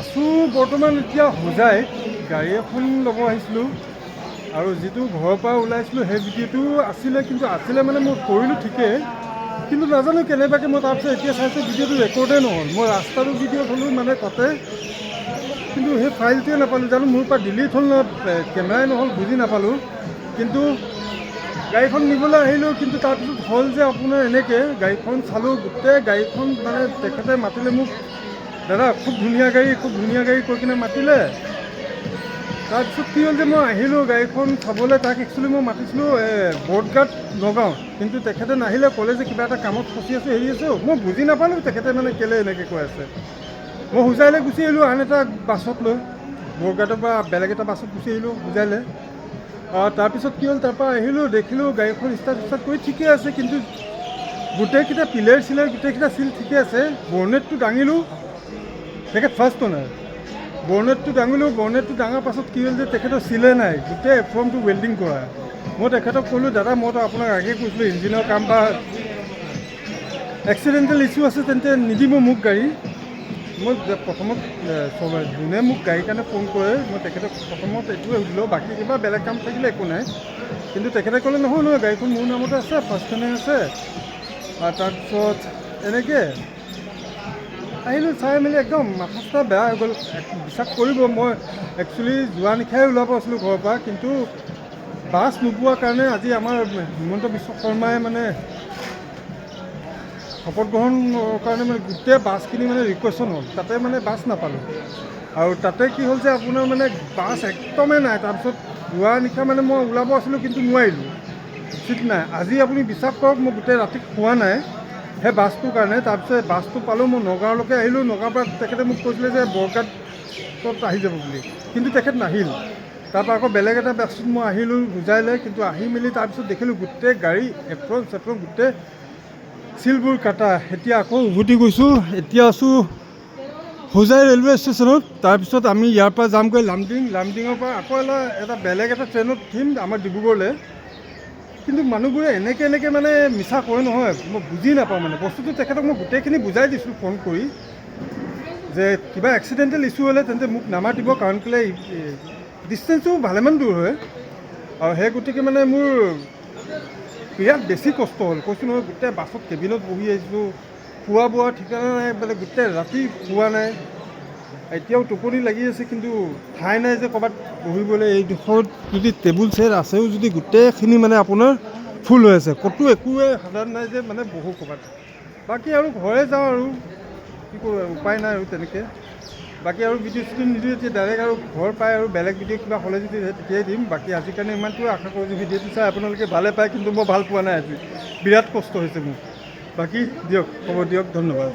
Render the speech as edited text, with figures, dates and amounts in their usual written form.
আছোঁ বৰ্তমান এতিয়া হোজাই গাড়ী এখন ল'ব আহিছিলোঁ আৰু যিটো ঘৰৰ পৰা ওলাইছিলোঁ সেই ভিডিঅ'টো আছিলে মানে মই কৰিলোঁ ঠিকেই, কিন্তু নাজানো কেনেবাকৈ মই তাৰপিছত এতিয়া চাইছোঁ ভিডিঅ'টো ৰেকৰ্ডেই নহ'ল। মই ৰাস্তাটো ভিডিঅ' থ'লোঁ মানে তাতে, কিন্তু সেই ফাইলটোৱে নাপালোঁ। জানো মোৰ পৰা ডিলিট হ'ল ন, কেমেৰাই নহ'ল বুজি নাপালোঁ। কিন্তু গাড়ীখন নিবলৈ আহিলোঁ, কিন্তু তাৰপিছত হ'ল যে আপোনাৰ এনেকৈ গাড়ীখন চালোঁ, গোটেই গাড়ীখন মানে তেখেতে মাতিলে মোক, দাদা খুব ধুনীয়া গাড়ী কৈ কিনে মাতিলে। তাৰপিছত কি হ'ল যে মই আহিলোঁ গাড়ীখন চাবলৈ, তাক একচুৱেলি মই মাতিছিলোঁ বৰ্ডগাৰ্ড নগাঁও, কিন্তু তেখেতে নাহিলে, ক'লে যে কিবা এটা কামত ফচি আছোঁ হেৰি আছোঁ। মই বুজি নাপালোঁ তেখেতে মানে কেলৈ এনেকৈ কৈ আছে। মই হোজাইলৈ গুচি আহিলোঁ আন এটা বাছত লৈ, বৰগাঁৱৰ পৰা বেলেগ এটা বাছত গুচি আহিলোঁ হোজাইলৈ। তাৰপিছত কি হ'ল, তাৰপৰা আহিলোঁ দেখিলোঁ গাড়ীখন ষ্টাৰ্ট কৰি ঠিকে আছে, কিন্তু গোটেইকেইটা পিলাৰ গোটেইকেইটা চিল ঠিকে আছে। বৰ্নেটটো দাঙিলোঁ, তেখেত ফাৰ্ষ্ট অনাৰ। বৰ্নেটটো দাঙাৰ পাছত কি হ'ল যে তেখেতৰ চিলে নাই, গোটেই এপ্ৰনটো ৱেল্ডিং কৰা। মই তেখেতক ক'লোঁ, দাদা মইতো আপোনাক আগেয়ে কৈছিলোঁ ইঞ্জিনৰ কাম বা এক্সিডেণ্টেল ইছ্যু আছে তেন্তে নিদিব মোক গাড়ী। মই প্ৰথমত যোনে মোক গাড়ীৰ কাৰণে ফোন কৰে মই তেখেতক প্ৰথমত এইটোৱে সুধিলোঁ, বাকী কিবা বেলেগ কাম থাকিলে একো নাই। কিন্তু তেখেতে ক'লে নহয় গাড়ীখন মোৰ নামতে আছে, ফাৰ্ষ্টখনে আছে। তাৰপিছত এনেকৈ আহিলোঁ, চাই মেলি একদম মাথা চাথা বেয়া হৈ গ'ল। বিশ্বাস কৰিব, মই একচুৱেলি যোৱা নিশাই ওলাব আছিলোঁ ঘৰৰ পৰা, কিন্তু বাছ নোপোৱাৰ কাৰণে আজি আমাৰ হিমন্ত বিশ্ব শৰ্মাই মানে শপত গ্ৰহণৰ কাৰণে মানে গোটেই বাছখিনি মানে ৰিকুৱেশ্যন হ'ল, তাতে মানে বাছ নাপালোঁ। আৰু তাতে কি হ'ল যে আপোনাৰ মানে বাছ একদমেই নাই। তাৰপিছত যোৱা নিশা মানে মই ওলাব আছিলোঁ, কিন্তু নোৱাৰিলোঁ, চিট নাই। আজি আপুনি বিশ্বাস কৰক মই গোটেই ৰাতি খোৱা নাই সেই বাছটোৰ কাৰণে। তাৰপিছত বাছটো পালোঁ, মই নগাঁৱলৈকে আহিলোঁ। নগাঁৱৰ পৰা তেখেতে মোক কৈছিলে যে বৰগাঁৱত আহি যাব বুলি, কিন্তু তেখেত নাহিল। তাৰপৰা আকৌ বেলেগ এটা বাছত মই আহিলোঁ হোজাইলৈ, কিন্তু আহি মেলি তাৰপিছত দেখিলোঁ গোটেই গাড়ী এপ্ৰন গোটেই চিলবোৰ কাটা। এতিয়া আকৌ উভতি গৈছোঁ, এতিয়া আছোঁ হোজাই ৰেলৱে ষ্টেচনত। তাৰপিছত আমি ইয়াৰ পৰা যামগৈ লামডিঙৰ পৰা আকৌ এটা বেলেগ এটা ট্ৰেইনত উঠিম আমাৰ ডিব্ৰুগড়লৈ। কিন্তু মানুহবোৰে এনেকৈ মানে মিছা কয় নহয়, মই বুজি নাপাওঁ মানে বস্তুটো। তেখেতক মই গোটেইখিনি বুজাই দিছোঁ ফোন কৰি, যে কিবা এক্সিডেণ্টেল ইছ্যু হ'লে তেন্তে মোক নামাতিব, কাৰণ কেলৈ ডিষ্টেঞ্চো ভালেমান দূৰ হয়। আৰু সেই গতিকে মানে মোৰ বিৰাট বেছি কষ্ট হ'ল, কৈছোঁ নহয়। গোটেই বাছত কেবিনত বহি আহিছিলোঁ, খোৱা বোৱা ঠিকনা নাই, মানে গোটেই ৰাতি খোৱা নাই। এতিয়াও টোপনি লাগি আছে, কিন্তু ঠাই নাই যে ক'ৰবাত বহিবলৈ। এইডোখৰত যদি টেবুল চেয়াৰ আছেও যদি গোটেইখিনি মানে আপোনাৰ ফুল হৈ আছে, ক'তো একোৱে সাধাৰণ নাই যে মানে বহু ক'ৰবাত। বাকী আৰু ঘৰে যাওঁ আৰু কি কৰোঁ আৰু, উপায় নাই আৰু তেনেকৈ। বাকী আৰু ভিডিঅ' নিদিওঁ এতিয়া, ডাইৰেক্ট আৰু ঘৰ পাই আৰু বেলেগ ভিডিঅ' কিবা হ'লে যদি তেতিয়াই দিম। বাকী আজিৰ কাৰণে ইমানটোৱে আশা কৰোঁ যে ভিডিঅ'টো চাই আপোনালোকে ভালে পায়, কিন্তু মই ভাল পোৱা নাই আজি, বিৰাট কষ্ট হৈছে মোৰ। বাকী দিয়ক, হ'ব দিয়ক, ধন্যবাদ।